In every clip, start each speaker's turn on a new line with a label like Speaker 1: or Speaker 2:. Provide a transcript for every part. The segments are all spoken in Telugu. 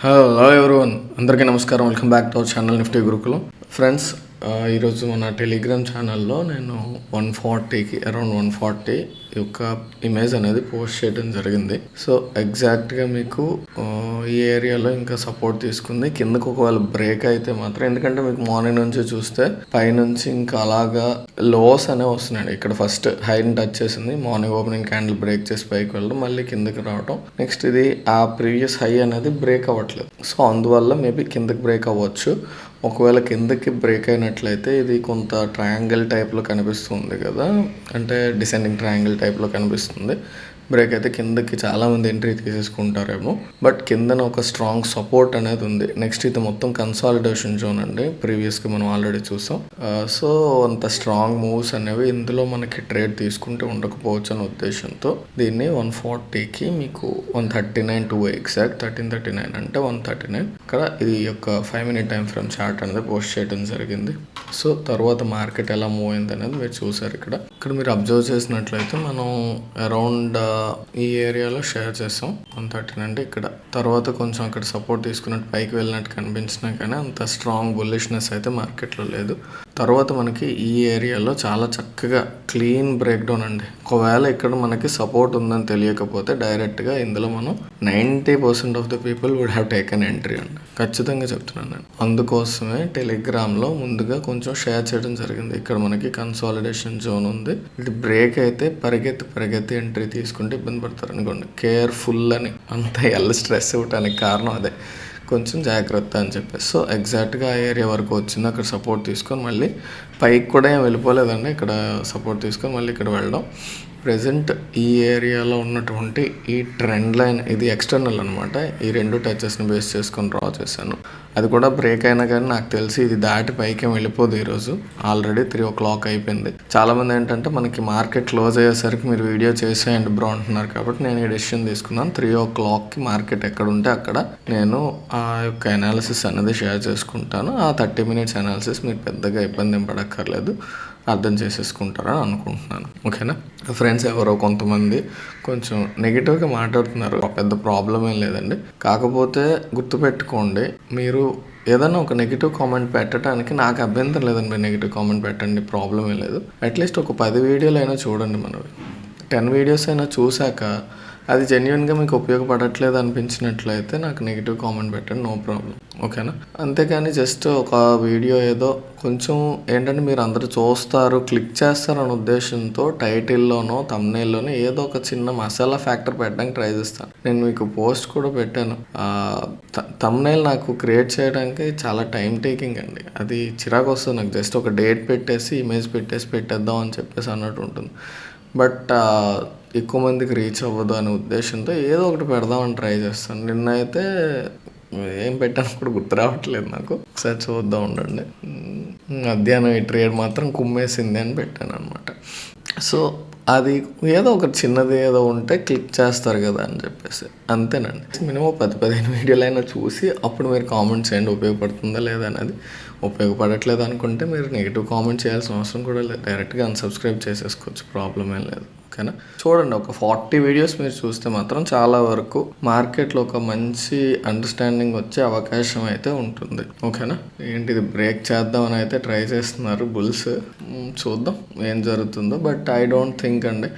Speaker 1: హలో ఎవరివన్, అందరికీ నమస్కారం. Welcome back to our channel Nifty Gurukulam. Friends, ఈరోజు మన టెలిగ్రామ్ ఛానల్లో నేను 140కి అరౌండ్ 140 యొక్క ఇమేజ్ అనేది పోస్ట్ చేయడం జరిగింది. సో ఎగ్జాక్ట్గా మీకు ఈ ఏరియాలో ఇంకా సపోర్ట్ తీసుకుంది. కిందకు ఒకవేళ బ్రేక్ అయితే మాత్రం, ఎందుకంటే మీకు మార్నింగ్ నుంచి చూస్తే పైనుంచి ఇంకా అలాగా లోస్ అనేవి వస్తున్నాయి. ఇక్కడ ఫస్ట్ హైని టచ్ చేసింది, మార్నింగ్ ఓపెనింగ్ క్యాండిల్ బ్రేక్ చేసి పైకి వెళ్ళడం, మళ్ళీ కిందకి రావడం. నెక్స్ట్ ఇది ఆ ప్రీవియస్ హై అనేది బ్రేక్ అవ్వట్లేదు. సో అందువల్ల మేబీ కిందకి బ్రేక్ అవ్వచ్చు. ఒకవేళ కిందకి బ్రేక్ అయినట్లయితే ఇది కొంత ట్రయాంగిల్ టైప్లో కనిపిస్తుంది కదా, అంటే డిసెండింగ్ ట్రయాంగిల్ టైప్లో కనిపిస్తుంది. బ్రేక్ అయితే కిందకి చాలామంది ఎంట్రీ తీసేసుకుంటారేమో, బట్ కిందన ఒక స్ట్రాంగ్ సపోర్ట్ అనేది ఉంది. నెక్స్ట్ ఇది మొత్తం కన్సాలిడేషన్ జోన్ అండి, ప్రీవియస్గా మనం ఆల్రెడీ చూసాం. సో అంత స్ట్రాంగ్ మూవ్స్ అనేవి ఇందులో మనకి ట్రేడ్ తీసుకుంటే ఉండకపోవచ్చు అనే ఉద్దేశంతో దీన్ని 140కి మీకు 139 టు ఎగ్జాక్ట్ 1339 అంటే 139 ఇక్కడ ఇది యొక్క 5 minute టైం ఫ్రేమ్ చార్ట్ అనేది పోస్ట్ చేయడం జరిగింది. సో తర్వాత మార్కెట్ ఎలా మూవ్ అయింది అనేది మీరు చూసారు. ఇక్కడ మీరు అబ్జర్వ్ చేసినట్లయితే మనం అరౌండ్ ఈ ఏరియాలో షేర్ చేసాం 113 అంటే ఇక్కడ. తర్వాత కొంచెం అక్కడ సపోర్ట్ తీసుకున్నట్టు పైకి వెళ్ళినట్టు కనిపించినా కానీ అంత స్ట్రాంగ్ బుల్లిష్నెస్ అయితే మార్కెట్లో లేదు. తర్వాత మనకి ఈ ఏరియాలో చాలా చక్కగా క్లీన్ బ్రేక్ డౌన్ అండి. ఒకవేళ ఇక్కడ మనకి సపోర్ట్ ఉందని తెలియకపోతే డైరెక్ట్గా ఇందులో మనం 90% of the people would have taken entry అండి, ఖచ్చితంగా చెప్తున్నాను నేను. అందుకోసమే టెలిగ్రామ్లో ముందుగా కొంచెం షేర్ చేయడం జరిగింది. ఇక్కడ మనకి కన్సాలిడేషన్ జోన్ ఉంది, ఇది బ్రేక్ అయితే పరిగెత్తి ఎంట్రీ తీసుకుంటే ఇబ్బంది పడతారు అనుకోండి. కేర్ఫుల్ అని అంత స్ట్రెస్ ఇవ్వటానికి కారణం అదే, కొంచెం జాగ్రత్త అని చెప్పేసి. సో ఎగ్జాక్ట్గా ఆ ఏరియా వరకు వచ్చింది, అక్కడ సపోర్ట్ తీసుకొని మళ్ళీ పైకి కూడా ఏం వెళ్ళిపోలేదండి. ఇక్కడ సపోర్ట్ తీసుకొని మళ్ళీ ఇక్కడ వెళ్ళడం. ప్రెజెంట్ ఈ ఏరియాలో ఉన్నటువంటి ఈ ట్రెండ్ లైన్ ఇది ఎక్స్టర్నల్ అనమాట. ఈ రెండు టచెస్ని బేస్ చేసుకొని డ్రా చేశాను. అది కూడా బ్రేక్ అయినా కానీ నాకు తెలిసి ఇది దాటి పైకి ఏం వెళ్ళిపోదు. ఈరోజు ఆల్రెడీ 3 o'clock అయిపోయింది. చాలామంది ఏంటంటే మనకి మార్కెట్ క్లోజ్ అయ్యేసరికి మీరు వీడియో చేసేయండి బ్రో అంటున్నారు, కాబట్టి నేను ఈ డెసిషన్ తీసుకున్నాను. 3 o'clockకి మార్కెట్ ఎక్కడ ఉంటే అక్కడ నేను ఆ యొక్క అనాలిసిస్ అనేది షేర్ చేసుకుంటాను. ఆ 30 minutes అనాలిసిస్ మీరు పెద్దగా ఇబ్బంది ఏం పడక్కర్లేదు, అర్థం చేసేసుకుంటారని అనుకుంటున్నాను. ఓకేనా ఫ్రెండ్స్? ఎవరో కొంతమంది కొంచెం నెగిటివ్గా మాట్లాడుతున్నారు, పెద్ద ప్రాబ్లం ఏం లేదండి. కాకపోతే గుర్తుపెట్టుకోండి, మీరు ఏదైనా ఒక నెగిటివ్ కామెంట్ పెట్టడానికి నాకు అభ్యంతరం లేదండి. మీరు నెగిటివ్ కామెంట్ పెట్టండి, ప్రాబ్లం ఏం లేదు. అట్లీస్ట్ ఒక 10 వీడియోలు అయినా చూడండి. మనవి 10 వీడియోస్ అయినా చూశాక అది జెన్యున్గా మీకు ఉపయోగపడట్లేదు అనిపించినట్లయితే నాకు నెగిటివ్ కామెంట్ పెట్టండి, నో ప్రాబ్లం. ఓకేనా? అంతేకాని జస్ట్ ఒక వీడియో ఏదో కొంచెం ఏంటంటే మీరు అందరూ చూస్తారు, క్లిక్ చేస్తారు అనే ఉద్దేశంతో టైటిల్లోనో థంబ్నెయిల్లోనో ఏదో ఒక చిన్న మసాలా ఫ్యాక్టర్ పెట్టడానికి ట్రై చేస్తాను. నేను మీకు పోస్ట్ కూడా పెట్టాను. థంబ్నెయిల్ నాకు క్రియేట్ చేయడానికి చాలా టైం టేకింగ్ అండి, అది చిరాకు వస్తుంది నాకు. జస్ట్ ఒక డేట్ పెట్టేసి ఇమేజ్ పెట్టేద్దాం అని చెప్పేసి అన్నట్టు ఉంటుంది. బట్ ఎక్కువ మందికి రీచ్ అవ్వదు అనే ఉద్దేశంతో ఏదో ఒకటి పెడదామని ట్రై చేస్తాను. నిన్న అయితే ఏం పెట్టాను కూడా గుర్తు రావట్లేదు నాకు, ఒకసారి చూద్దాం ఉండండి. మధ్యాహ్నం ఈ ట్రేడ్ మాత్రం కుమ్మేసింది అని పెట్టాను అనమాట. సో అది ఏదో ఒక చిన్నది ఏదో ఉంటే క్లిక్ చేస్తారు కదా అని చెప్పేసి, అంతేనండి. మినిమం 10-15 వీడియోలైనా చూసి అప్పుడు మీరు కామెంట్ చేయండి, ఉపయోగపడుతుందా లేదా అనేది. ఉపయోగపడట్లేదు అనుకుంటే మీరు నెగిటివ్ కామెంట్ చేయాల్సిన అవసరం కూడా లేదు, డైరెక్ట్గా అన్సబ్స్క్రైబ్ చేసేసుకోవచ్చు, ప్రాబ్లం ఏం లేదు. ఓకేనా? చూడండి, ఒక 40 వీడియోస్ మీరు చూస్తే మాత్రం చాలా వరకు మార్కెట్లో ఒక మంచి అండర్స్టాండింగ్ వచ్చే అవకాశం అయితే ఉంటుంది. ఓకేనా? ఏంటిది బ్రేక్ చేద్దామని అయితే ట్రై చేస్తున్నారు బుల్స్, చూద్దాం ఏం జరుగుతుందో. బట్ ఐ డోంట్ థింక్ అండి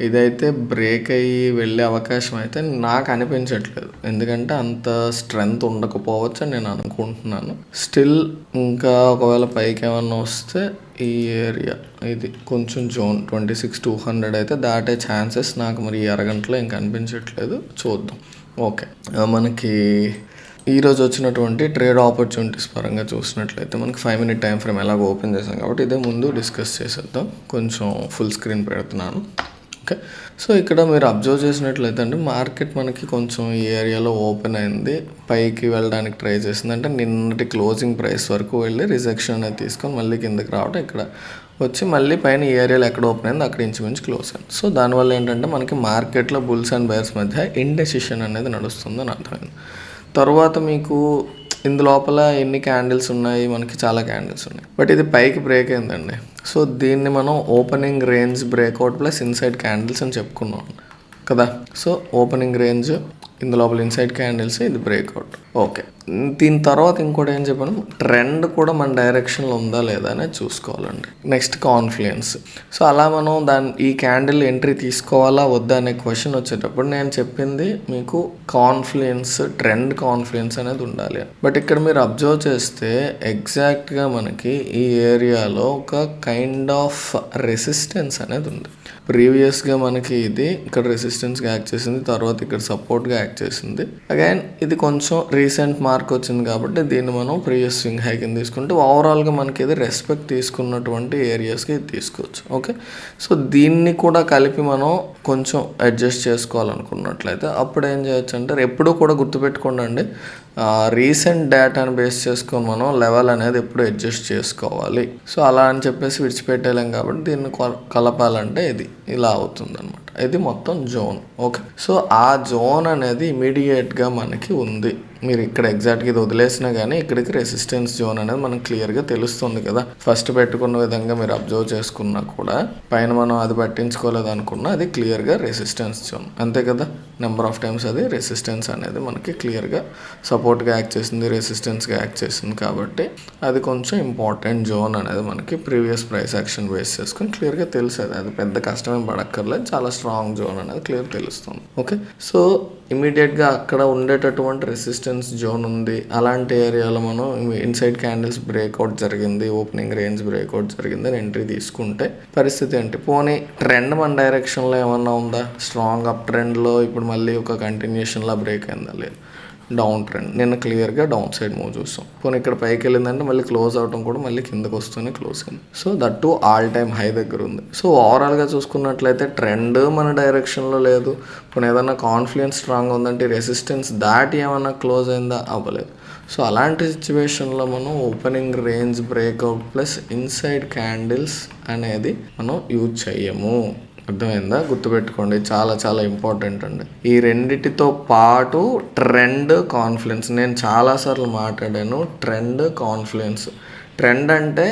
Speaker 1: ఇదైతే బ్రేక్ అయ్యి వెళ్ళే అవకాశం అయితే నాకు అనిపించట్లేదు, ఎందుకంటే అంత స్ట్రెంగ్త్ ఉండకపోవచ్చు అని నేను అనుకుంటున్నాను. స్టిల్ ఇంకా ఒకవేళ పైకి ఏమన్నా వస్తే ఈ ఏరియా ఇది కొంచెం జోన్ 26,200 అయితే దాటే ఛాన్సెస్ నాకు మరి ఈ అరగంటలో ఇంకా అనిపించట్లేదు, చూద్దాం. ఓకే, మనకి ఈరోజు వచ్చినటువంటి ట్రేడ్ ఆపర్చునిటీస్ పరంగా చూసినట్లయితే మనకి 5 minute టైం ఫ్రేమ్ ఎలాగో ఓపెన్ చేసాం కాబట్టి ఇదే ముందు డిస్కస్ చేసేద్దాం. కొంచెం ఫుల్ స్క్రీన్ పెడుతున్నాను. ఓకే, సో ఇక్కడ మీరు అబ్జర్వ్ చేసినట్లయితే అండి మార్కెట్ మనకి కొంచెం ఈ ఏరియాలో ఓపెన్ అయింది, పైకి వెళ్ళడానికి ట్రై చేసింది. అంటే నిన్నటి క్లోజింగ్ ప్రైస్ వరకు వెళ్ళి రిజెక్షన్ అనేది తీసుకొని మళ్ళీ కిందకి రావడం, ఇక్కడ వచ్చి మళ్ళీ పైన ఈ ఏరియాలో ఎక్కడ ఓపెన్ అయింది అక్కడ ఇంచుమించు క్లోజ్ అయింది. సో దానివల్ల ఏంటంటే మనకి మార్కెట్లో బుల్స్ అండ్ బయర్స్ మధ్య ఇండెసిషన్ అనేది నడుస్తుందని అర్థమైంది. తర్వాత మీకు ఇందులోపల ఎన్ని క్యాండిల్స్ ఉన్నాయి, మనకి చాలా క్యాండిల్స్ ఉన్నాయి, బట్ ఇది పైకి బ్రేక్ అయిందండి. సో దీన్ని మనం opening range breakout plus inside candles అని చెప్పుకున్నాం కదా. సో ఓపెనింగ్ రేంజ్ ఇందులోపల ఇన్సైడ్ క్యాండిల్స్, ఇది బ్రేక్అవుట్. ఓకే. దీని తర్వాత ఇంకోటి ఏం చెప్పాను, ట్రెండ్ కూడా మన డైరెక్షన్లో ఉందా లేదా అనేది చూసుకోవాలండి. Next confluence. సో అలా మనం ఈ క్యాండిల్ ఎంట్రీ తీసుకోవాలా వద్దా అనే క్వశ్చన్ వచ్చేటప్పుడు నేను చెప్పింది మీకు కాన్ఫ్లుయెన్స్, ట్రెండ్ కాన్ఫ్లుయెన్స్ అనేది ఉండాలి. బట్ ఇక్కడ మీరు అబ్జర్వ్ చేస్తే ఎగ్జాక్ట్గా మనకి ఈ ఏరియాలో ఒక కైండ్ ఆఫ్ రెసిస్టెన్స్ అనేది ఉంది. ప్రీవియస్గా మనకి ఇది ఇక్కడ రెసిస్టెన్స్గా యాక్ట్ చేసింది, తర్వాత ఇక్కడ సపోర్ట్గా యాక్ట్ చేసింది. అగైన్ ఇది కొంచెం రీసెంట్ మార్క్ వచ్చింది కాబట్టి దీన్ని మనం ప్రీవియస్ స్వింగ్ హై కింద తీసుకుంటే ఓవరాల్గా మనకి ఇది రెస్పెక్ట్ తీసుకున్నటువంటి ఏరియాస్కి ఇది తీసుకోవచ్చు. ఓకే, సో దీన్ని కూడా కలిపి మనం కొంచెం అడ్జస్ట్ చేసుకోవాలనుకున్నట్లయితే అప్పుడు ఏం చేయొచ్చు అంటే, ఎప్పుడూ కూడా గుర్తుపెట్టుకోండి, రీసెంట్ డేటాను బేస్ చేసుకొని మనం లెవెల్ అనేది ఎప్పుడు అడ్జస్ట్ చేసుకోవాలి. సో అలా అని చెప్పేసి విడిచిపెట్టలేం కాబట్టి దీన్ని కలపాలంటే ఇది ఇలా అవుతుంది అనమాట. ఇది మొత్తం జోన్. ఓకే, సో ఆ జోన్ అనేది ఇమీడియట్గా మనకి ఉంది. మీరు ఇక్కడ ఎగ్జాక్ట్గా ఇది వదిలేసినా కానీ ఇక్కడికి రెసిస్టెన్స్ జోన్ అనేది మనకు క్లియర్గా తెలుస్తుంది కదా. ఫస్ట్ పెట్టుకున్న విధంగా మీరు అబ్జర్వ్ చేసుకున్నా కూడా పైన మనం అది పట్టించుకోలేదు అనుకున్నా అది క్లియర్గా రెసిస్టెన్స్ జోన్, అంతే కదా. నెంబర్ ఆఫ్ టైమ్స్ అది రెసిస్టెన్స్ అనేది మనకి క్లియర్గా సపోర్ట్గా యాక్ట్ చేసింది, రెసిస్టెన్స్గా యాక్ట్ చేసింది కాబట్టి అది కొంచెం ఇంపార్టెంట్ జోన్ అనేది మనకి ప్రీవియస్ ప్రైస్ యాక్షన్ బేస్ చేసుకొని క్లియర్గా తెలిసేది. అది పెద్ద కష్టమేం పడక్కర్లేదు, చాలా స్ట్రాంగ్ జోన్ అనేది క్లియర్ తెలుస్తుంది. ఓకే, సో ఇమీడియట్గా అక్కడ ఉండేటటువంటి రెసిస్టెన్స్ జోన్ ఉంది. అలాంటి ఏరియాలో మనం ఇన్సైడ్ క్యాండిల్స్ బ్రేక్అవుట్ జరిగింది, ఓపెనింగ్ రేంజ్ బ్రేక్అవుట్ జరిగింది అని ఎంట్రీ తీసుకుంటే పరిస్థితి ఏంటి? పోనీ ట్రెండ్ మన డైరెక్షన్లో ఏమన్నా ఉందా? స్ట్రాంగ్ అప్ ట్రెండ్లో ఇప్పుడు మళ్ళీ ఒక కంటిన్యూషన్లా బ్రేక్ అయిందా? లేదు, డౌన్ ట్రెండ్. నిన్న క్లియర్గా డౌన్ సైడ్ మూవ్ చూస్తాం. పోనీ ఇక్కడ పైకి వెళ్ళిందంటే మళ్ళీ క్లోజ్ అవడం కూడా మళ్ళీ కిందకు వస్తూనే క్లోజ్ అయింది. So that to all time high దగ్గర ఉంది. సో ఓవరాల్గా చూసుకున్నట్లయితే ట్రెండ్ మన డైరెక్షన్లో లేదు. పోనీ ఏదన్నా కాన్ఫ్లుయెన్స్ స్ట్రాంగ్ ఉందంటే రెసిస్టెన్స్ దాటి ఏమన్నా క్లోజ్ అయిందా? అవ్వలేదు. సో అలాంటి సిచ్యువేషన్లో మనం opening range breakout plus inside candles అనేది మనం యూజ్ చెయ్యము. అర్థమైందా? గుర్తుపెట్టుకోండి, చాలా చాలా ఇంపార్టెంట్ అండి. ఈ రెండిటితో పాటు ట్రెండ్ కాన్ఫ్లుయెన్స్, నేను చాలాసార్లు మాట్లాడాను. ట్రెండ్ కాన్ఫ్లుయెన్స్, ట్రెండ్ అంటే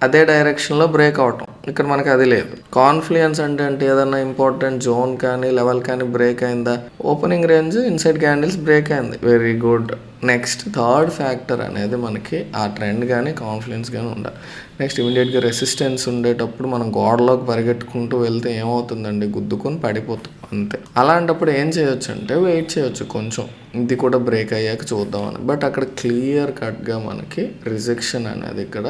Speaker 1: అదే డైరెక్షన్లో బ్రేక్ అవటం, ఇక్కడ మనకి అది లేదు. కాన్ఫ్లుయెన్స్ అంటే ఏదన్నా ఇంపార్టెంట్ జోన్ కానీ లెవెల్ కానీ బ్రేక్ అయిందా? Opening range inside candles break అయింది, very good. Next third factor అనేది మనకి ఆ ట్రెండ్ కానీ కాన్ఫ్లుయెన్స్ కానీ ఉండాలి. నెక్స్ట్ ఇమీడియట్గా రెసిస్టెన్స్ ఉండేటప్పుడు మనం గోడలోకి పరిగెట్టుకుంటూ వెళ్తే ఏమవుతుందండి? గుద్దుకొని పడిపోతాం, అంతే. అలాంటప్పుడు ఏం చేయొచ్చు అంటే వెయిట్ చేయొచ్చు కొంచెం, ఇది కూడా బ్రేక్ అయ్యాక చూద్దామని. బట్ అక్కడ క్లియర్ కట్గా మనకి రిజెక్షన్ అనేది ఇక్కడ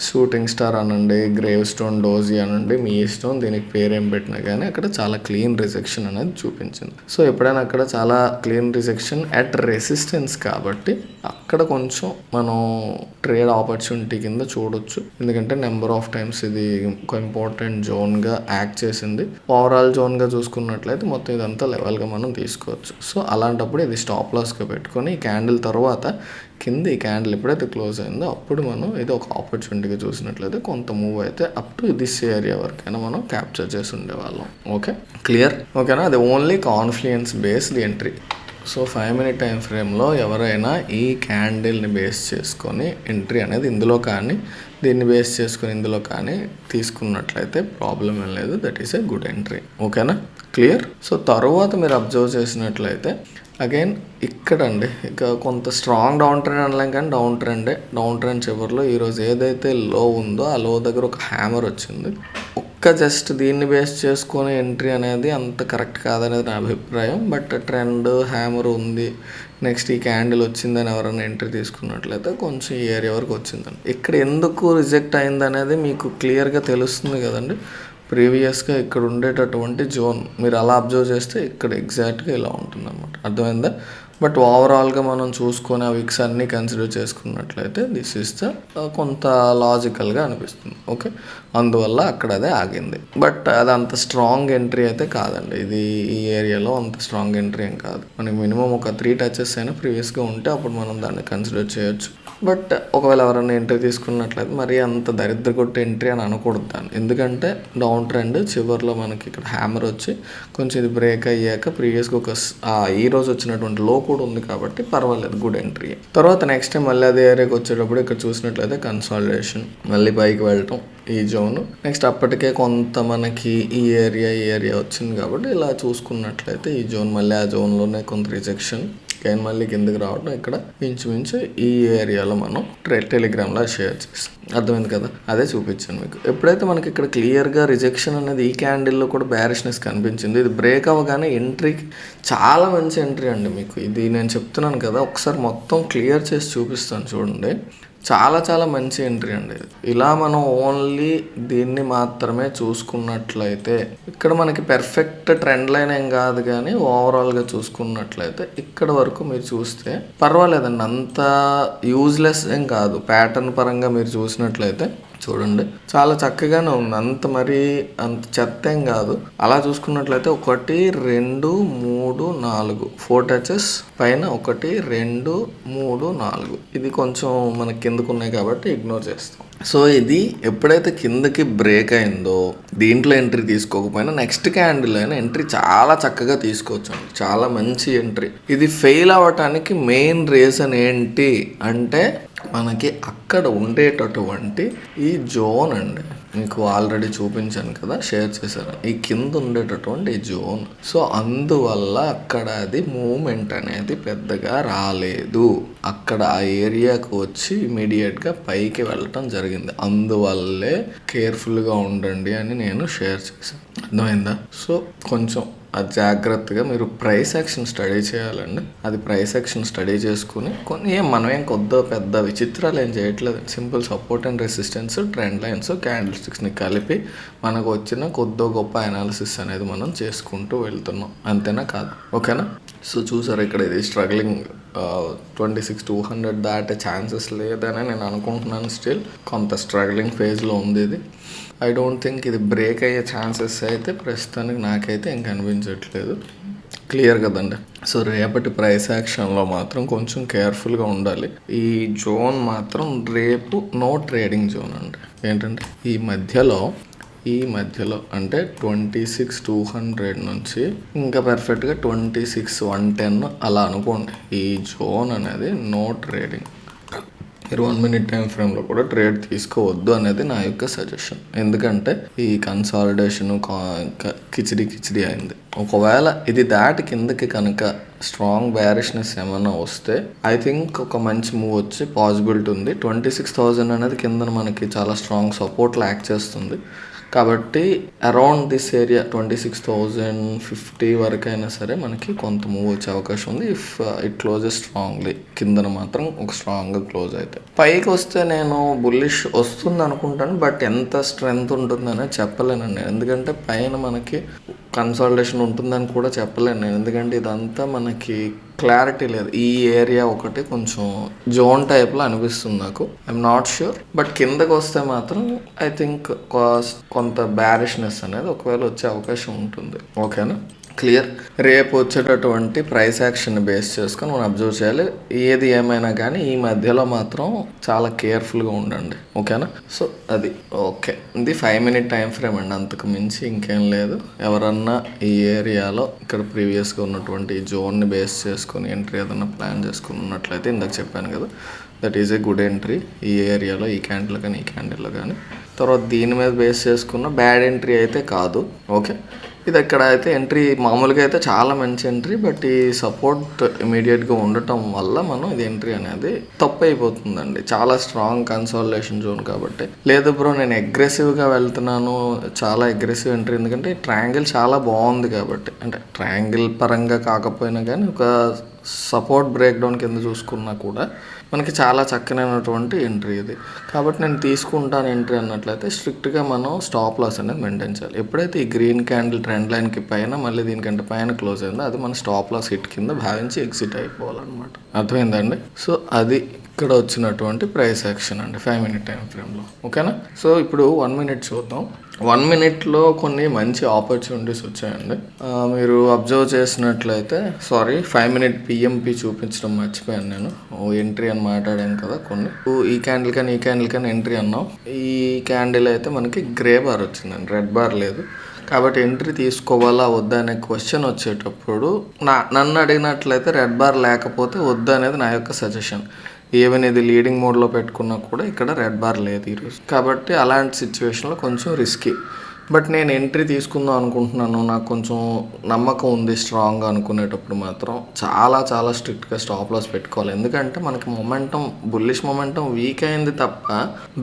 Speaker 1: షూటింగ్ స్టార్ అనండి, గ్రేవ్ స్టోన్ డోజీ అనండి, మీ ఇష్టం, దీనికి పేరేం పెట్టినా కానీ అక్కడ చాలా క్లీన్ రిజెక్షన్ అనేది చూపించింది. సో ఎప్పుడైనా అక్కడ చాలా క్లీన్ రిజెక్షన్ అట్ రెసిస్టెన్స్ కాబట్టి అక్కడ కొంచెం మనం ట్రేడ్ ఆపర్చునిటీ కింద చూడొచ్చు. ఎందుకంటే నెంబర్ ఆఫ్ టైమ్స్ ఇది ఒక ఇంపార్టెంట్ జోన్గా యాక్ట్ చేసింది. ఓవరాల్ జోన్గా చూసుకున్నట్లయితే మొత్తం ఇదంతా లెవెల్గా మనం తీసుకోవచ్చు. సో అలాంటప్పుడు ఇది స్టాప్ లాస్గా పెట్టుకొని ఈ క్యాండిల్ తర్వాత కింద ఈ క్యాండిల్ ఎప్పుడైతే క్లోజ్ అయిందో అప్పుడు మనం ఇది ఒక ఆపర్చునిటీగా చూసినట్లయితే కొంత మూవ్ అయితే అప్ టు దిస్ ఏరియా వరకైనా మనం క్యాప్చర్ చేసి ఉండేవాళ్ళం. Okay, clear? ఓకేనా? అది only confluence based entry. So 5 minute time ఫ్రేమ్లో ఎవరైనా ఈ క్యాండిల్ని బేస్ చేసుకొని ఎంట్రీ అనేది ఇందులో కానీ దీన్ని బేస్ చేసుకొని ఇందులో కానీ తీసుకున్నట్లయితే ప్రాబ్లం ఏం లేదు, that is a good entry. ఓకేనా? క్లియర్? సో తర్వాత మీరు అబ్జర్వ్ చేసినట్లయితే అగైన్ ఇక్కడ అండి ఇక కొంత స్ట్రాంగ్ డౌన్ ట్రెండ్ అనలేం కానీ డౌన్ ట్రెండ్ చివరిలో ఈరోజు ఏదైతే లో ఉందో ఆ లో దగ్గర ఒక హ్యామర్ వచ్చింది. జస్ట్ దీన్ని బేస్ చేసుకొని ఎంట్రీ అనేది అంత కరెక్ట్ కాదనేది నా అభిప్రాయం. బట్ ట్రెండ్ హ్యామర్ ఉంది, నెక్స్ట్ ఈ క్యాండిల్ వచ్చిందని ఎవరైనా ఎంట్రీ తీసుకున్నట్లయితే కొంచెం ఈ ఏరియా వరకు వచ్చిందని. ఇక్కడ ఎందుకు రిజెక్ట్ అయింది అనేది మీకు క్లియర్గా తెలుస్తుంది కదండి. ప్రీవియస్గా ఇక్కడ ఉండేటటువంటి జోన్ మీరు అలా అబ్జర్వ్ చేస్తే ఇక్కడ ఎగ్జాక్ట్గా ఇలా ఉంటుంది అన్నమాట. అర్థమైందా? బట్ ఓవరాల్గా మనం చూసుకొని ఆ విక్స్ అన్నీ కన్సిడర్ చేసుకున్నట్లయితే దిస్ ఈస్ ద కొంత లాజికల్గా అనిపిస్తుంది. ఓకే, అందువల్ల అక్కడ అదే ఆగింది. బట్ అది అంత స్ట్రాంగ్ ఎంట్రీ అయితే కాదండి. ఇది ఈ ఏరియాలో అంత స్ట్రాంగ్ ఎంట్రీ ఏం కాదు. మనకి మినిమం ఒక 3 touches అయినా ప్రీవియస్గా ఉంటే అప్పుడు మనం దాన్ని కన్సిడర్ చేయొచ్చు. బట్ ఒకవేళ ఎవరైనా ఎంట్రీ తీసుకున్నట్లయితే మరి అంత దరిద్ర కొట్టే ఎంట్రీ అని అనకూడదు దాన్ని. ఎందుకంటే డౌన్ ట్రెండ్ చివరిలో మనకి ఇక్కడ హ్యామర్ వచ్చి కొంచెం ఇది బ్రేక్ అయ్యాక ప్రీవియస్గా ఒక ఈ రోజు వచ్చినటువంటి లో కూడా ఉంది కాబట్టి పర్వాలేదు, గుడ్ ఎంట్రీ. తర్వాత నెక్స్ట్ టైం మళ్ళీ అదే ఏరియాకి వచ్చేటప్పుడు ఇక్కడ చూసినట్లయితే కన్సాలిడేషన్, మళ్ళీ పైకి వెళ్ళటం ఈ జోన్. నెక్స్ట్ అప్పటికే కొంత మనకి ఈ ఏరియా వచ్చింది కాబట్టి ఇలా చూసుకున్నట్లయితే ఈ జోన్ మళ్ళీ ఆ జోన్లోనే కొంత రిజెక్షన్ అగైన్ మళ్ళీ కిందకి రావడం ఇక్కడ ఇంచుమించు ఈ ఏరియాలో మనం టెలిగ్రామ్లో షేర్ చేస్తాం. అర్థమైంది కదా, అదే చూపించాను మీకు. ఎప్పుడైతే మనకి ఇక్కడ క్లియర్గా రిజెక్షన్ అనేది ఈ క్యాండిల్లో కూడా బ్యారిష్నెస్ కనిపించింది, ఇది బ్రేక్ అవ్వగానే ఎంట్రీకి చాలా మంచి ఎంట్రీ అండి. మీకు ఇది నేను చెప్తున్నాను కదా, ఒకసారి మొత్తం క్లియర్ చేసి చూపిస్తాను చూడండి. చాలా చాలా మంచి ఎంట్రీ అండి. ఇలా మనం ఓన్లీ దీన్ని మాత్రమే చూసుకున్నట్లయితే ఇక్కడ మనకి పెర్ఫెక్ట్ ట్రెండ్ లైన్ ఏం కాదు, కానీ ఓవరాల్గా చూసుకున్నట్లయితే ఇక్కడ వరకు మీరు చూస్తే పర్వాలేదండి, అంత యూజ్లెస్ ఏం కాదు. ప్యాటర్న్ పరంగా మీరు చూసినట్లయితే చూడండి చాలా చక్కగానే ఉంది, అంత మరి అంత చెత్త ఏం కాదు. అలా చూసుకున్నట్లయితే 1 2 3 4 4 టచెస్ పైన 1 2 3 4 ఇది కొంచెం మనకి కిందకు ఉన్నాయి కాబట్టి ఇగ్నోర్ చేస్తాం. సో ఇది ఎప్పుడైతే కిందకి బ్రేక్ అయిందో దీంట్లో ఎంట్రీ తీసుకోకపోయినా నెక్స్ట్ క్యాండిల్ అయినా ఎంట్రీ చాలా చక్కగా తీసుకోవచ్చు. చాలా మంచి ఎంట్రీ. ఇది ఫెయిల్ అవ్వటానికి మెయిన్ రీజన్ ఏంటి అంటే మనకి అక్కడ ఉండేటటువంటి ఈ జోన్ అండి. మీకు ఆల్రెడీ చూపించాను కదా, షేర్ చేశాను, ఈ కింద ఉండేటటువంటి ఈ జోన్. సో అందువల్ల అక్కడ అది మూమెంట్ అనేది పెద్దగా రాలేదు. అక్కడ ఆ ఏరియాకు వచ్చి ఇమీడియట్గా పైకి వెళ్ళటం జరిగింది. అందువల్లే కేర్ఫుల్గా ఉండండి అని నేను షేర్ చేశాను. అర్థమైందా? సో కొంచెం అది జాగ్రత్తగా మీరు ప్రైస్ యాక్షన్ స్టడీ చేయాలండి. అది ప్రైస్ యాక్షన్ స్టడీ చేసుకుని మనమేం కొద్దో పెద్ద విచిత్రాలు ఏం చేయట్లేదు. Simple support and resistance, trend lines, candle స్టిక్స్ని కలిపి మనకు వచ్చిన కొద్దో గొప్ప అనాలిసిస్ అనేది మనం చేసుకుంటూ వెళ్తున్నాం. అంతేనా కాదు? ఓకేనా? సో చూసారు ఇక్కడ ఇది స్ట్రగ్లింగ్ 26,200 దాటే ఛాన్సెస్ లేదని నేను అనుకుంటున్నాను. స్టిల్ కొంత స్ట్రగ్లింగ్ ఫేజ్లో ఉంది ఇది. ఐ డోంట్ థింక్ ఇది బ్రేక్ అయ్యే ఛాన్సెస్ అయితే ప్రస్తుతానికి నాకైతే ఇంక అనిపించట్లేదు. క్లియర్ కదండి. సో రేపటి ప్రైస్ యాక్షన్లో మాత్రం కొంచెం కేర్ఫుల్గా ఉండాలి. ఈ జోన్ మాత్రం రేపు నో ట్రేడింగ్ జోన్ అండి. ఏంటంటే ఈ మధ్యలో అంటే 26,200 నుంచి ఇంకా పర్ఫెక్ట్గా 26,110 అలా అనుకోండి. ఈ జోన్ అనేది నో ట్రేడింగ్. మీరు 1 minute టైం ఫ్రేమ్లో కూడా ట్రేడ్ తీసుకోవద్దు అనేది నా యొక్క సజెషన్. ఎందుకంటే ఈ కన్సాలిడేషన్ కిచిడి అయింది. ఒకవేళ ఇది దాటి కిందకి కనుక స్ట్రాంగ్ బ్యారిష్నెస్ ఏమైనా వస్తే ఐ థింక్ ఒక మంచి మూవ్ వచ్చే పాసిబిలిటీ ఉంది. 26,000 అనేది కింద మనకి చాలా స్ట్రాంగ్ సపోర్ట్లో యాక్ట్ చేస్తుంది. కాబట్టి అరౌండ్ దిస్ ఏరియా 26,050 వరకు అయినా సరే మనకి కొంత మూవ్ వచ్చే అవకాశం ఉంది. If it closes strongly. కిందన మాత్రం ఒక స్ట్రాంగ్గా క్లోజ్ అయితే పైకి వస్తే నేను బుల్లిష్ వస్తుంది అనుకుంటాను. బట్ ఎంత స్ట్రెంగ్త్ ఉంటుందనే చెప్పలేనండి. ఎందుకంటే పైన మనకి కన్సాలిడేషన్ ఉంటుందని కూడా చెప్పలేను నేను. ఎందుకంటే ఇదంతా మనకి క్లారిటీ లేదు. ఈ ఏరియా ఒకటి కొంచెం జోన్ టైప్లో అనిపిస్తుంది నాకు. I'm not sure. బట్ కిందకు వస్తే మాత్రం ఐ థింక్ కొంత బ్యారిష్నెస్ అనేది ఒకవేళ వచ్చే అవకాశం ఉంటుంది. ఓకేనా? క్లియర్. రేపు వచ్చేటటువంటి ప్రైస్ యాక్షన్ బేస్ చేసుకొని మనం అబ్జర్వ్ చేయాలి. ఏది ఏమైనా కానీ ఈ మధ్యలో మాత్రం చాలా కేర్ఫుల్గా ఉండండి. ఓకేనా? సో అది ఓకే. ఇది 5 minute టైం ఫ్రేమ్ అండి, అంతకు మించి ఇంకేం లేదు. ఎవరన్నా ఈ ఏరియాలో ఇక్కడ ప్రీవియస్గా ఉన్నటువంటి జోన్ని బేస్ చేసుకొని ఎంట్రీ ఏదన్నా ప్లాన్ చేసుకుని ఉన్నట్లయితే ఇందాక చెప్పాను కదా, that is a good entry. ఈ ఏరియాలో ఈ క్యాండిల్ కానీ ఈ క్యాండిల్లో కానీ. తర్వాత దీని మీద బేస్ చేసుకున్న బ్యాడ్ ఎంట్రీ అయితే కాదు. ఓకే, ఇది ఇక్కడ అయితే ఎంట్రీ మామూలుగా అయితే చాలా మంచి ఎంట్రీ. బట్ ఈ సపోర్ట్ ఇమీడియట్గా ఉండటం వల్ల మనం ఇది ఎంట్రీ అనేది తప్పు అయిపోతుందండి. చాలా స్ట్రాంగ్ కన్సాలిడేషన్ జోన్ కాబట్టి. లేదు బ్రో నేను అగ్రెసివ్గా వెళ్తున్నాను, చాలా అగ్రెసివ్ ఎంట్రీ, ఎందుకంటే ట్రయాంగిల్ చాలా బాగుంది కాబట్టి. అంటే ట్రయాంగిల్ పరంగా కాకపోయినా కానీ ఒక సపోర్ట్ బ్రేక్ డౌన్ కింద చూసుకున్నా కూడా మనకి చాలా చక్కనైనటువంటి ఎంట్రీ ఇది. కాబట్టి నేను తీసుకుంటాను ఎంట్రీ అన్నట్లయితే స్ట్రిక్ట్గా మనం స్టాప్ లాస్ అనేది మెయింటైన్ చేయాలి. ఎప్పుడైతే ఈ గ్రీన్ క్యాండిల్ ట్రెండ్ లైన్కి పైన మళ్ళీ దీనికంటే పైన క్లోజ్ అయిందో అది మన స్టాప్ లాస్ హిట్ కింద భావించి ఎగ్జిట్ అయిపోవాలన్నమాట. అర్థమైందండి? సో అది ఇక్కడ వచ్చినటువంటి ప్రైస్ యాక్షన్ అండి 5 minute టైం ఫ్రేమ్లో. ఓకేనా? సో ఇప్పుడు 1 minute చూద్దాం. 1 minuteలో కొన్ని మంచి ఆపర్చునిటీస్ వచ్చాయండి. మీరు అబ్జర్వ్ చేసినట్లయితే 5 minute పిఎంపి చూపించడం మర్చిపోయాను నేను. ఎంట్రీ అని మాట్లాడాను కదా కొన్ని. ఈ క్యాండిల్ కానీ ఎంట్రీ అన్నాం. ఈ క్యాండిల్ అయితే మనకి గ్రే బార్ వచ్చిందండి, రెడ్ బార్ లేదు. కాబట్టి ఎంట్రీ తీసుకోవాలా వద్దా అనే క్వశ్చన్ వచ్చేటప్పుడు నన్ను అడిగినట్లయితే రెడ్ బార్ లేకపోతే వద్దు అనేది నా యొక్క సజెషన్. ఈవెన్ ఇది లీడింగ్ మోడ్లో పెట్టుకున్నా కూడా ఇక్కడ రెడ్ బార్ లేదు ఈరోజు. కాబట్టి అలాంటి సిచ్యువేషన్లో కొంచెం రిస్కీ. బట్ నేను ఎంట్రీ తీసుకుందాం అనుకుంటున్నాను, నాకు కొంచెం నమ్మకం ఉంది స్ట్రాంగ్గా అనుకునేటప్పుడు మాత్రం చాలా చాలా స్ట్రిక్ట్గా స్టాప్ లాస్ పెట్టుకోవాలి. ఎందుకంటే మనకి బుల్లిష్ మొమెంటం వీక్ అయింది తప్ప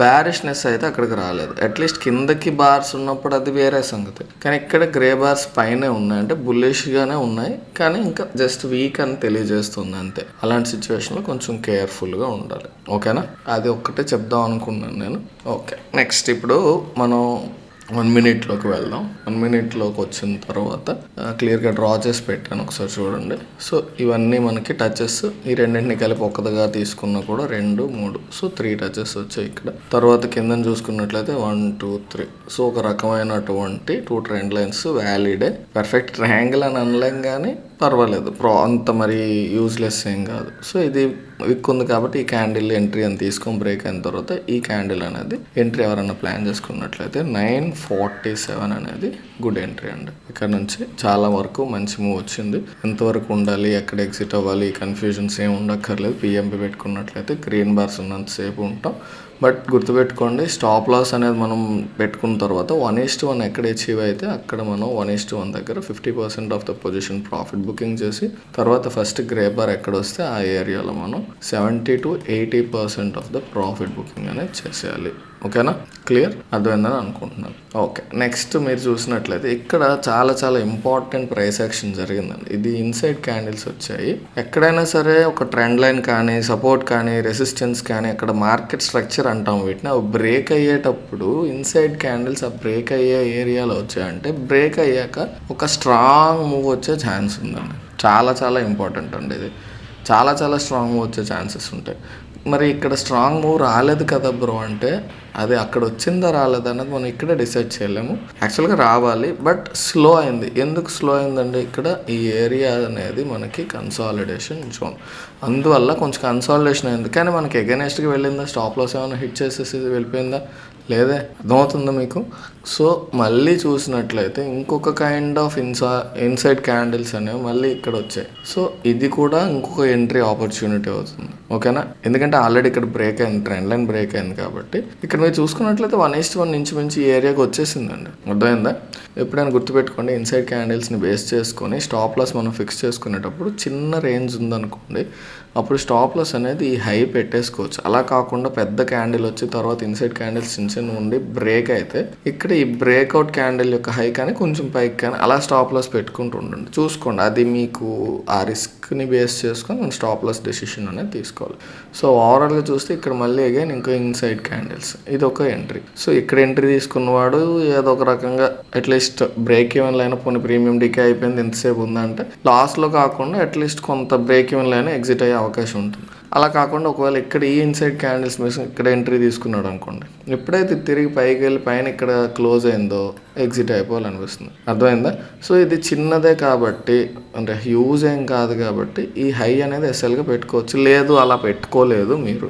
Speaker 1: బ్యారిష్నెస్ అయితే అక్కడికి రాలేదు. అట్లీస్ట్ కిందకి బార్స్ ఉన్నప్పుడు అది వేరే సంగతి, కానీ ఇక్కడ గ్రే బార్స్ పైనే ఉన్నాయి, అంటే బుల్లిష్గానే ఉన్నాయి, కానీ ఇంకా జస్ట్ వీక్ అని తెలియజేస్తుంది అంతే. అలాంటి సిచ్యువేషన్లో కొంచెం కేర్ఫుల్గా ఉండాలి. ఓకేనా, అది ఒక్కటే చెప్దాం అనుకున్నాను నేను. ఓకే, నెక్స్ట్ ఇప్పుడు మనం 1 మినిట్లోకి వెళ్దాం. 1 మినిట్లోకి వచ్చిన తర్వాత క్లియర్గా డ్రా చేసి పెట్టాను, ఒకసారి చూడండి. సో ఇవన్నీ మనకి టచెస్, ఈ రెండింటిని కలిపి ఒక్కదిగా తీసుకున్నా కూడా 2, 3, సో 3 టచెస్ వచ్చాయి ఇక్కడ. తర్వాత కింద చూసుకున్నట్లయితే 1, 2, 3, సో ఒక రకమైనటువంటి 2 ట్రెండ్ లైన్స్ వ్యాలిడే. పర్ఫెక్ట్ ట్రయాంగిల్ అని అనలేం కానీ పర్వాలేదు, అంత మరి యూజ్లెస్ ఏం కాదు. సో ఇది విక్ ఉంది కాబట్టి ఈ క్యాండిల్ ఎంట్రీ అని తీసుకొని బ్రేక్ అయిన తర్వాత ఈ క్యాండిల్ అనేది ఎంట్రీ ఎవరైనా ప్లాన్ చేసుకున్నట్లయితే 947 అనేది గుడ్ ఎంట్రీ అండి. ఇక్కడ నుంచి చాలా వరకు మంచి మూవ్ వచ్చింది. ఎంతవరకు ఉండాలి, ఎక్కడ ఎగ్జిట్ అవ్వాలి, కన్ఫ్యూజన్స్ ఏమి ఉండక్కర్లేదు. పిఎంపి పెట్టుకున్నట్లయితే గ్రీన్ బార్స్ ఉన్నంతసేపు ఉంటాం. బట్ గుర్తుపెట్టుకోండి, స్టాప్ లాస్ అనేది మనం పెట్టుకున్న తర్వాత 1:1 ఎక్కడ అచీవ్ అయితే అక్కడ మనం 1:1 దగ్గర 50% of the position profit booking చేసి, తర్వాత ఫస్ట్ గ్రే బార్ ఎక్కడ వస్తే ఆ ఏరియాలో మనం 70 to 80% of the profit booking అనేది చేసేయాలి. ఓకేనా, క్లియర్ అర్థమైందని అనుకుంటున్నాను. ఓకే, నెక్స్ట్ మీరు చూసినట్లయితే ఇక్కడ చాలా చాలా ఇంపార్టెంట్ ప్రైస్ యాక్షన్ జరిగిందండి. ఇది ఇన్సైడ్ క్యాండిల్స్ వచ్చాయి. ఎక్కడైనా సరే ఒక ట్రెండ్ లైన్ కానీ, సపోర్ట్ కానీ, రెసిస్టెన్స్ కానీ, అక్కడ మార్కెట్ స్ట్రక్చర్ అంటాం వీటిని, అవి బ్రేక్ అయ్యేటప్పుడు ఇన్సైడ్ క్యాండిల్స్ ఆ బ్రేక్ అయ్యే ఏరియాలో వచ్చాయంటే బ్రేక్ అయ్యాక ఒక స్ట్రాంగ్ మూవ్ వచ్చే ఛాన్స్ ఉందండి. చాలా చాలా ఇంపార్టెంట్ అండి ఇది. చాలా చాలా స్ట్రాంగ్ మూవ్ వచ్చే ఛాన్సెస్ ఉంటాయి. మరి ఇక్కడ స్ట్రాంగ్ మూవ్ రాలేదు కదా బ్రో అంటే, అది అక్కడ వచ్చిందా రాలేదా అనేది మనం ఇక్కడే డిసైడ్ చేయలేము. యాక్చువల్గా రావాలి, బట్ స్లో అయింది. ఎందుకు స్లో అయిందండి, ఇక్కడ ఈ ఏరియా అనేది మనకి కన్సాలిడేషన్ జోన్, అందువల్ల కొంచెం కన్సాలిడేషన్ అయింది. కానీ మనకి ఎగెనెస్ట్గా వెళ్ళిందా, స్టాప్ లాస్ ఏమైనా హిట్ చేసేసి వెళ్ళిపోయిందా, లేదే. అర్థమవుతుందా మీకు? సో మళ్ళీ చూసినట్లయితే ఇంకొక కైండ్ ఆఫ్ ఇన్సైడ్ క్యాండిల్స్ అనేవి మళ్ళీ ఇక్కడ వచ్చాయి. సో ఇది కూడా ఇంకొక ఎంట్రీ ఆపర్చునిటీ అవుతుంది. ఓకేనా, ఎందుకంటే ఆల్రెడీ ఇక్కడ బ్రేక్ అయింది, ట్రెండ్ లైన్ బ్రేక్ అయింది కాబట్టి. ఇక్కడ మీరు చూసుకున్నట్లయితే 1:1 నుంచి మించి ఈ ఏరియాకి వచ్చేసిందండి. అర్థమైందా? ఎప్పుడైనా గుర్తుపెట్టుకోండి, ఇన్సైడ్ క్యాండిల్స్ని బేస్ చేసుకొని స్టాప్ లాస్ మనం ఫిక్స్ చేసుకునేటప్పుడు చిన్న రేంజ్ ఉందనుకోండి, అప్పుడు స్టాప్ లాస్ అనేది ఈ హై పెట్టేసుకోవచ్చు. అలా కాకుండా పెద్ద క్యాండిల్ వచ్చి తర్వాత ఇన్సైడ్ క్యాండిల్స్ చిన్న చిన్న ఉండి బ్రేక్ అయితే ఇక్కడ ఈ బ్రేక్అవుట్ క్యాండిల్ యొక్క హై కానీ కొంచెం పైకి కానీ అలా స్టాప్ లాస్ పెట్టుకుంటూ ఉండండి. చూసుకోండి, అది మీకు ఆ రిస్క్ని బేస్ చేసుకొని మనం స్టాప్ లాస్ డెసిషన్ అనేది తీసుకోవాలి. సో ఓవరాల్గా చూస్తే ఇక్కడ మళ్ళీ అగైన్ ఇంకో ఇన్సైడ్ క్యాండిల్స్, ఇది ఒక ఎంట్రీ. సో ఇక్కడ ఎంట్రీ తీసుకున్నవాడు ఏదో ఒక రకంగా అట్లీస్ట్ బ్రేక్ ఈవెన్ లైన్, పోనీ ప్రీమియం డికే అయిపోయింది ఎంతసేపు ఉందంటే లాస్లో కాకుండా అట్లీస్ట్ కొంత బ్రేక్ ఈవెన్ లైన్ ఎగ్జిట్ అయ్యే అవకాశం ఉంటుంది. అలా కాకుండా ఒకవేళ ఇక్కడ ఈ ఇన్సైడ్ క్యాండిల్స్ మీద ఇక్కడ ఎంట్రీ తీసుకున్నాడు అనుకోండి, ఎప్పుడైతే తిరిగి పైకి వెళ్ళి పైన ఇక్కడ క్లోజ్ అయిందో ఎగ్జిట్ అయిపోవాలనిపిస్తుంది. అర్థమైందా? సో ఇది చిన్నదే కాబట్టి, అంటే హ్యూజ్ ఏం కాదు కాబట్టి ఈ హై అనేది ఎస్ఎల్గా పెట్టుకోవచ్చు. లేదు అలా పెట్టుకోలేదు మీరు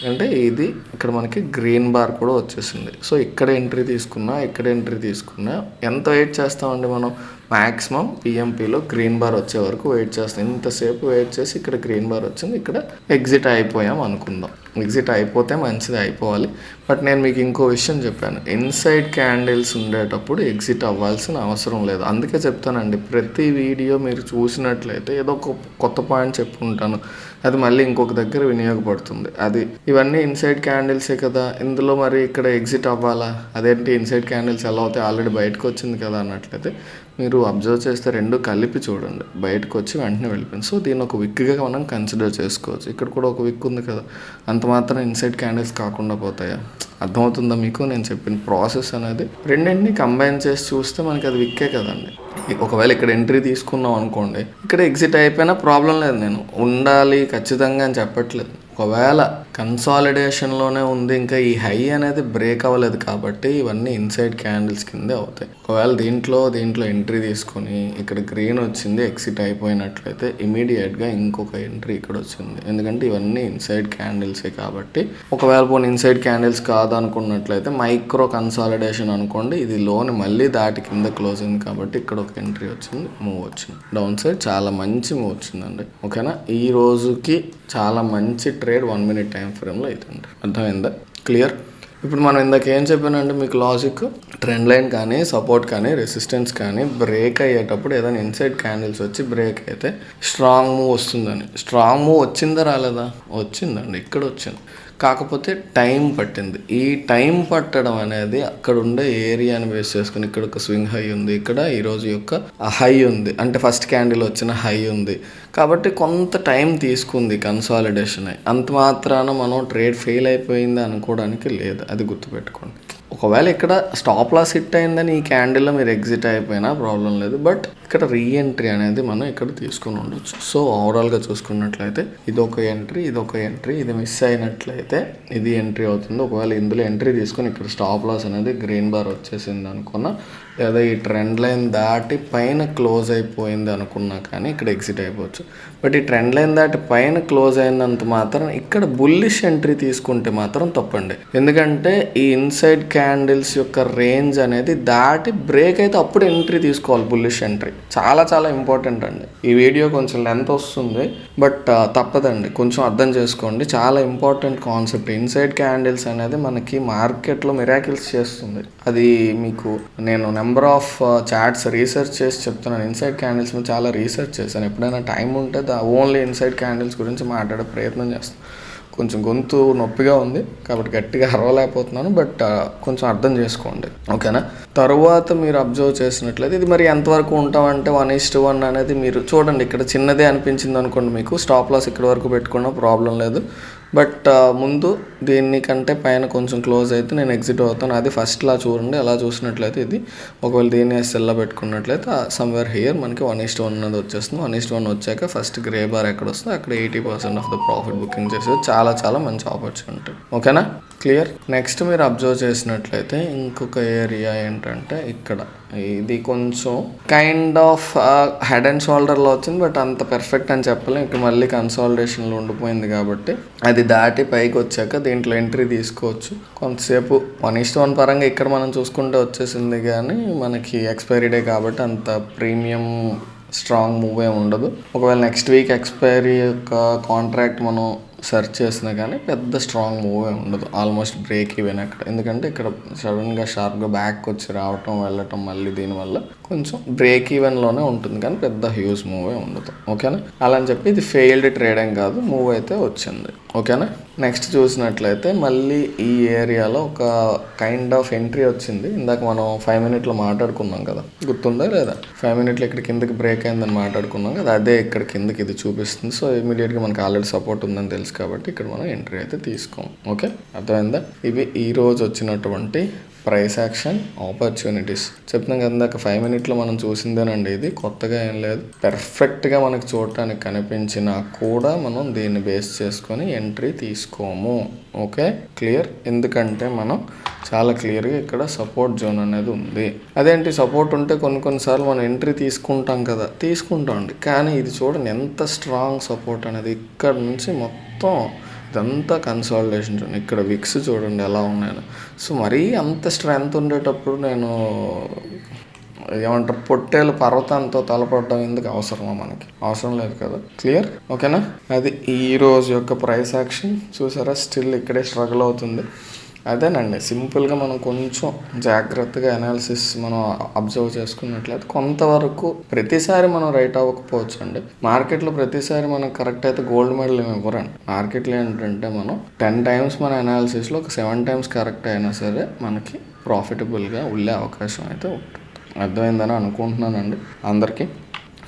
Speaker 1: అంటే, ఇది ఇక్కడ మనకి గ్రీన్ బార్ కూడా వచ్చేసింది. సో ఇక్కడ ఎంట్రీ తీసుకున్నా, ఇక్కడ ఎంట్రీ తీసుకున్నా ఎంత వెయిట్ చేస్తామండి మనం? మ్యాక్సిమం పిఎంపీలో గ్రీన్ బార్ వచ్చే వరకు వెయిట్ చేస్తాం. ఇంతసేపు వెయిట్ చేసి ఇక్కడ గ్రీన్ బార్ వచ్చింది, ఇక్కడ ఎగ్జిట్ అయిపోయాం అనుకుందాం. ఎగ్జిట్ అయిపోతే మంచిది, అయిపోవాలి. బట్ నేను మీకు ఇంకో విషయం చెప్పాను, ఇన్సైడ్ క్యాండిల్స్ ఉండేటప్పుడు ఎగ్జిట్ అవ్వాల్సిన అవసరం లేదు. అందుకే చెప్తానండి, ప్రతి వీడియో మీరు చూసినట్లయితే ఏదో ఒక కొత్త పాయింట్ చెప్పుకుంటాను, అది మళ్ళీ ఇంకొక దగ్గర వినియోగపడుతుంది. అది ఇవన్నీ ఇన్సైడ్ క్యాండిల్సే కదా, ఇందులో మరి ఇక్కడ ఎగ్జిట్ అవ్వాలా, అదేంటి ఇన్సైడ్ క్యాండిల్స్ ఎలా అవుతాయి, ఆల్రెడీ బయటకు వచ్చింది కదా అన్నట్లయితే మీరు అబ్జర్వ్ చేస్తే రెండు కలిపి చూడండి, బయటకు వచ్చి వెంటనే వెళ్ళిపోయింది. సో దీన్ని ఒక విక్గా మనం కన్సిడర్ చేసుకోవచ్చు. ఇక్కడ కూడా ఒక విక్ ఉంది కదా, అంత మాత్రం ఇన్సైడ్ క్యాండిల్స్ కాకుండా పోతాయా? అర్థమవుతుందా మీకు? నేను చెప్పిన ప్రాసెస్ అనేది రెండింటిని కంబైన్ చేసి చూస్తే మనకి అది విక్కే కదండి. ఒకవేళ ఇక్కడ ఎంట్రీ తీసుకున్నాం అనుకోండి, ఇక్కడ ఎగ్జిట్ అయిపోయినా ప్రాబ్లం లేదు, నేను ఉండాలి ఖచ్చితంగా అని చెప్పట్లేదు. ఒకవేళ కన్సాలిడేషన్లోనే ఉంది, ఇంకా ఈ హై అనేది బ్రేక్ అవ్వలేదు కాబట్టి ఇవన్నీ ఇన్సైడ్ క్యాండిల్స్ కిందే అవుతాయి. ఒకవేళ దీంట్లో ఎంట్రీ తీసుకొని ఇక్కడ గ్రీన్ వచ్చింది, ఎగ్జిట్ అయిపోయినట్లయితే ఇమీడియట్గా ఇంకొక ఎంట్రీ ఇక్కడ వచ్చింది, ఎందుకంటే ఇవన్నీ ఇన్సైడ్ క్యాండిల్సే కాబట్టి. ఒకవేళ పోనీ ఇన్సైడ్ క్యాండిల్స్ కాదు అనుకున్నట్లయితే మైక్రో కన్సాలిడేషన్ అనుకోండి, ఇది లోన్ మళ్ళీ దాటి కింద క్లోజ్ అయింది కాబట్టి ఇక్కడ ఒక ఎంట్రీ వచ్చింది, మూవ్ వచ్చింది డౌన్ సైడ్, చాలా మంచి మూవ్ వచ్చిందండి. ఓకేనా, ఈ రోజుకి చాలా మంచి ట్రేడ్ 1 మినిట్ టైం ఫ్రేమ్లో అవుతుంది. అర్థమైందా? క్లియర్? ఇప్పుడు మనం ఇందాక ఏం చెప్పానంటే మీకు లాజిక్, ట్రెండ్ లైన్ కానీ సపోర్ట్ కానీ రెసిస్టెన్స్ కానీ బ్రేక్ అయ్యేటప్పుడు ఏదైనా ఇన్సైడ్ క్యాండిల్స్ వచ్చి బ్రేక్ అయితే స్ట్రాంగ్ మూవ్ వస్తుందని. స్ట్రాంగ్ మూవ్ వచ్చిందా రాలేదా? వచ్చిందండి, ఇక్కడ వచ్చింది. కాకపోతే టైం పట్టింది. ఈ టైం పట్టడం అనేది అక్కడ ఉండే ఏరియాని బేస్ చేసుకుని, ఇక్కడ ఒక స్వింగ్ హై ఉంది, ఇక్కడ ఈరోజు యొక్క హై ఉంది, అంటే ఫస్ట్ క్యాండిల్ వచ్చిన హై ఉంది, కాబట్టి కొంత టైం తీసుకుంది కన్సాలిడేషన్ అయ్యి. అంత మాత్రాన మనం ట్రేడ్ ఫెయిల్ అయిపోయింది అనుకోవడానికి లేదు, అది గుర్తుపెట్టుకోండి. ఒకవేళ ఇక్కడ స్టాప్ లాస్ హిట్ అయిందని ఈ క్యాండిల్లో మీరు ఎగ్జిట్ అయిపోయినా ప్రాబ్లం లేదు, బట్ ఇక్కడ రీఎంట్రీ అనేది మనం ఇక్కడ తీసుకుని ఉండొచ్చు. సో ఓవరాల్గా చూసుకున్నట్లయితే ఇదొక ఎంట్రీ, ఇదొక ఎంట్రీ, ఇది మిస్ అయినట్లయితే ఇది ఎంట్రీ అవుతుంది. ఒకవేళ ఇందులో ఎంట్రీ తీసుకొని ఇక్కడ స్టాప్ లాస్ అనేది గ్రీన్ బార్ వచ్చేసింది అనుకున్నా, లేదా ఈ ట్రెండ్ లైన్ దాటి పైన క్లోజ్ అయిపోయింది అనుకున్నా కానీ ఇక్కడ ఎగ్జిట్ అయిపోవచ్చు. బట్ ఈ ట్రెండ్ లైన్ దాటి పైన క్లోజ్ అయినంత మాత్రం ఇక్కడ బుల్లిష్ ఎంట్రీ తీసుకుంటే మాత్రం తప్పండి. ఎందుకంటే ఈ ఇన్సైడ్ క్యాండిల్స్ యొక్క రేంజ్ అనేది దాటి బ్రేక్ అయితే అప్పుడు ఎంట్రీ తీసుకోవాలి, బుల్లిష్ ఎంట్రీ. చాలా చాలా ఇంపార్టెంట్ అండి. ఈ వీడియో కొంచెం లెంత్ వస్తుంది, బట్ తప్పదండి, కొంచెం అర్థం చేసుకోండి. చాలా ఇంపార్టెంట్ కాన్సెప్ట్. ఇన్సైడ్ క్యాండిల్స్ అనేది మనకి మార్కెట్లో మిరాకిల్స్ చేస్తుంది. అది మీకు నేను నెంబర్ ఆఫ్ చార్ట్స్ రీసెర్చ్ చేసి చెప్తున్నాను. ఇన్సైడ్ క్యాండిల్స్ మీద చాలా రీసెర్చ్ చేశాను. ఎప్పుడైనా టైం ఉంటే ఓన్లీ ఇన్సైడ్ క్యాండిల్స్ గురించి మాట్లాడే ప్రయత్నం చేస్తాను. కొంచెం గొంతు నొప్పిగా ఉంది కాబట్టి గట్టిగా అరవలేకపోతున్నాను, బట్ కొంచెం అర్థం చేసుకోండి, ఓకేనా. తర్వాత మీరు అబ్జర్వ్ చేసినట్లయితే ఇది మరి ఎంతవరకు ఉంటామంటే 1:1 అనేది మీరు చూడండి. ఇక్కడ చిన్నదే అనిపించింది అనుకోండి, మీకు స్టాప్ లాస్ ఇక్కడ వరకు పెట్టుకున్నా ప్రాబ్లం లేదు. బట్ ముందు దీన్ని కంటే పైన కొంచెం క్లోజ్ అయితే నేను ఎగ్జిట్ అవుతాను. అది ఫస్ట్లా చూడండి. అలా చూసినట్లయితే ఇది ఒకవేళ దీన్ని ఎస్ఎల్లా పెట్టుకున్నట్లయితే సమ్వేర్ హియర్ మనకి 1:1 అనేది వచ్చేస్తుంది. 1:1 వచ్చాక ఫస్ట్ గ్రే బార్ ఎక్కడ వస్తుంది అక్కడ 80% ఆఫ్ ద ప్రాఫిట్ బుకింగ్ చేసేది చాలా చాలా మంచి ఆపర్చునిటీ, ఓకేనా. క్లియర్. నెక్స్ట్ మీరు అబ్జర్వ్ చేసినట్లయితే ఇంకొక ఏరియా ఏంటంటే ఇక్కడ ఇది కొంచెం కైండ్ ఆఫ్ హెడ్ అండ్ షోల్డర్లో వచ్చింది, బట్ అంత పర్ఫెక్ట్ అని చెప్పలేం. ఇక్కడ మళ్ళీ కన్సాలిడేషన్లో ఉండిపోయింది కాబట్టి అది దాటి పైకి వచ్చాక దీంట్లో ఎంట్రీ తీసుకోవచ్చు. కొంతసేపు 1:1 పరంగా ఇక్కడ మనం చూసుకుంటే వచ్చేసింది, కానీ మనకి ఎక్స్పైరీ డే కాబట్టి అంత ప్రీమియం స్ట్రాంగ్ మూవ్ ఏమి ఉండదు. ఒకవేళ నెక్స్ట్ వీక్ ఎక్స్పైరీ యొక్క కాంట్రాక్ట్ మనం సెర్చ్ చేసినా కానీ పెద్ద స్ట్రాంగ్ మూవ్ ఏమి ఉండదు. ఆల్మోస్ట్ బ్రేక్ ఈవెన్ అక్కడ. ఎందుకంటే ఇక్కడ సడన్గా షార్ప్గా బ్యాక్ వచ్చి రావటం వెళ్ళటం మళ్ళీ దీనివల్ల కొంచెం బ్రేక్ ఈవెన్లోనే ఉంటుంది, కానీ పెద్ద హ్యూజ్ మూవ్ ఉండదు, ఓకేనా. అలా అని చెప్పి ఇది ఫెయిల్డ్ ట్రేడింగ్ కాదు, మూవ్ అయితే వచ్చింది, ఓకేనా. నెక్స్ట్ చూసినట్లయితే మళ్ళీ ఈ ఏరియాలో ఒక కైండ్ ఆఫ్ ఎంట్రీ వచ్చింది. ఇందాక మనం 5 మినిట్లో మాట్లాడుకున్నాం కదా, గుర్తుందా లేదా? 5 మినిట్లో ఇక్కడ కిందకి బ్రేక్ అయిందని మాట్లాడుకున్నాం కదా, అదే ఇక్కడ కిందకి ఇది చూపిస్తుంది. సో ఇమీడియట్గా మనకి ఆల్రెడీ సపోర్ట్ ఉందని తెలుసు కాబట్టి ఇక్కడ మనం ఎంట్రీ అయితే తీసుకోం, ఓకే. అర్థమైందా? ఇవి ఈరోజు వచ్చినటువంటి ప్రైస్ యాక్షన్ ఆపర్చునిటీస్. చెప్తున్నాం కదా ఇందాక 5 మినిట్లో మనం చూసిందేనండి, ఇది కొత్తగా ఏం లేదు. పర్ఫెక్ట్గా మనకు చూడటానికి కనిపించినా కూడా మనం దీన్ని బేస్ చేసుకొని ఎంట్రీ తీసుకోము, ఓకే. క్లియర్. ఎందుకంటే మనం చాలా క్లియర్గా ఇక్కడ సపోర్ట్ జోన్ అనేది ఉంది. అదేంటి సపోర్ట్ ఉంటే కొన్నిసార్లు మనం ఎంట్రీ తీసుకుంటాం కదా, తీసుకుంటామండి. కానీ ఇది చూడండి ఎంత స్ట్రాంగ్ సపోర్ట్ అనేది. ఇక్కడ నుంచి మొత్తం ఇదంతా కన్సాలిడేషన్ చూడండి. ఇక్కడ విక్స్ చూడండి ఎలా ఉన్నాయని. సో మరీ అంత స్ట్రెంగ్త్ ఉండేటప్పుడు నేను ఏమంటారు పొట్టేలు పర్వతంతో తలపడడం ఎందుకు అవసరమా? మనకి అవసరం లేదు కదా. క్లియర్, ఓకేనా. అది ఈరోజు యొక్క ప్రైస్ యాక్షన్. చూసారా స్టిల్ ఇక్కడే స్ట్రగుల్ అవుతుంది. అదేనండి, సింపుల్గా మనం కొంచెం జాగ్రత్తగా అనాలిసిస్ మనం అబ్జర్వ్ చేసుకున్నట్లయితే కొంతవరకు ప్రతిసారి మనం రైట్ అవ్వకపోవచ్చు అండి. మార్కెట్లో ప్రతిసారి మనం కరెక్ట్ అయితే గోల్డ్ మెడల్ ఏమి ఇవ్వరండి. మార్కెట్లో ఏంటంటే మనం 10 టైమ్స్ మన అనాలిసిస్లో ఒక 7 టైమ్స్ కరెక్ట్ అయినా సరే మనకి ప్రాఫిటబుల్గా వెళ్ళే అవకాశం అయితే ఉంటుంది. అర్థమైందని అనుకుంటున్నానండి అందరికీ.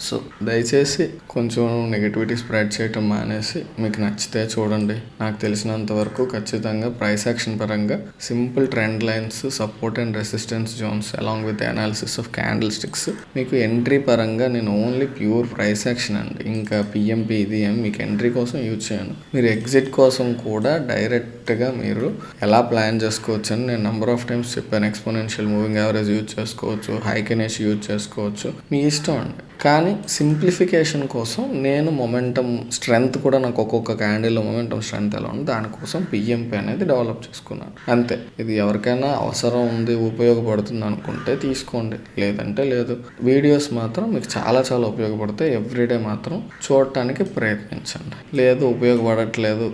Speaker 1: సో దయచేసి కొంచెం నెగిటివిటీ స్ప్రెడ్ చేయటం మానేసి మీకు నచ్చితే చూడండి. నాకు తెలిసినంత వరకు ఖచ్చితంగా ప్రైస్ యాక్షన్ పరంగా simple trend lines, support and resistance zones along with analysis of candle sticks. మీకు ఎంట్రీ పరంగా నేను ఓన్లీ ప్యూర్ ప్రైస్ యాక్షన్ అండి, ఇంకా పిఎంపి ఇది ఏం మీకు ఎంట్రీ కోసం యూజ్ చేయను. మీరు ఎగ్జిట్ కోసం కూడా డైరెక్ట్గా మీరు ఎలా ప్లాన్ చేసుకోవచ్చు అని నేను నెంబర్ ఆఫ్ టైమ్స్ చెప్పాను. ఎక్స్పోనెన్షియల్ మూవింగ్ యావరేజ్ యూజ్ చేసుకోవచ్చు, హైకెనేష్ యూజ్ చేసుకోవచ్చు, మీ ఇష్టం అండి. కానీ సింప్లిఫికేషన్ కోసం నేను మొమెంటం స్ట్రెంగ్త్ కూడా నాకు ఒక్కొక్క క్యాండిల్లో మొమెంటం స్ట్రెంగ్త్ ఎలా ఉంది దానికోసం పిఎంపి అనేది డెవలప్ చేసుకున్నాను అంతే. ఇది ఎవరికైనా అవసరం ఉంది ఉపయోగపడుతుంది అనుకుంటే తీసుకోండి, లేదంటే లేదు. వీడియోస్ మాత్రం మీకు చాలా చాలా ఉపయోగపడతాయి. ఎవ్రీడే మాత్రం చూడటానికి ప్రయత్నించండి. లేదు ఉపయోగపడట్లేదు,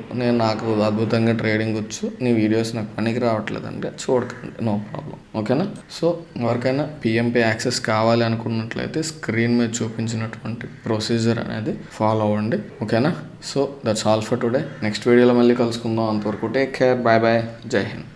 Speaker 1: నాకు అద్భుతంగా ట్రేడింగ్ ట్రేడింగ్ వచ్చు, నీ వీడియోస్ నాకు పనికి రావట్లేదు అంటే చూడకండి, నో ప్రాబ్లం. ఓకేనా? సో ఎవరికైనా పిఎంపి యాక్సెస్ కావాలి అనుకున్నట్లయితే స్క్రీన్ మీద చూపించినటువంటి ప్రొసీజర్ అనేది ఫాలో అవ్వండి. ఓకేనా? So that's all for today. Next వీడియోలో మళ్ళీ కలుసుకుందాం. అంతవరకు టేక్ కేర్, బాయ్ బాయ్, జై హింద్.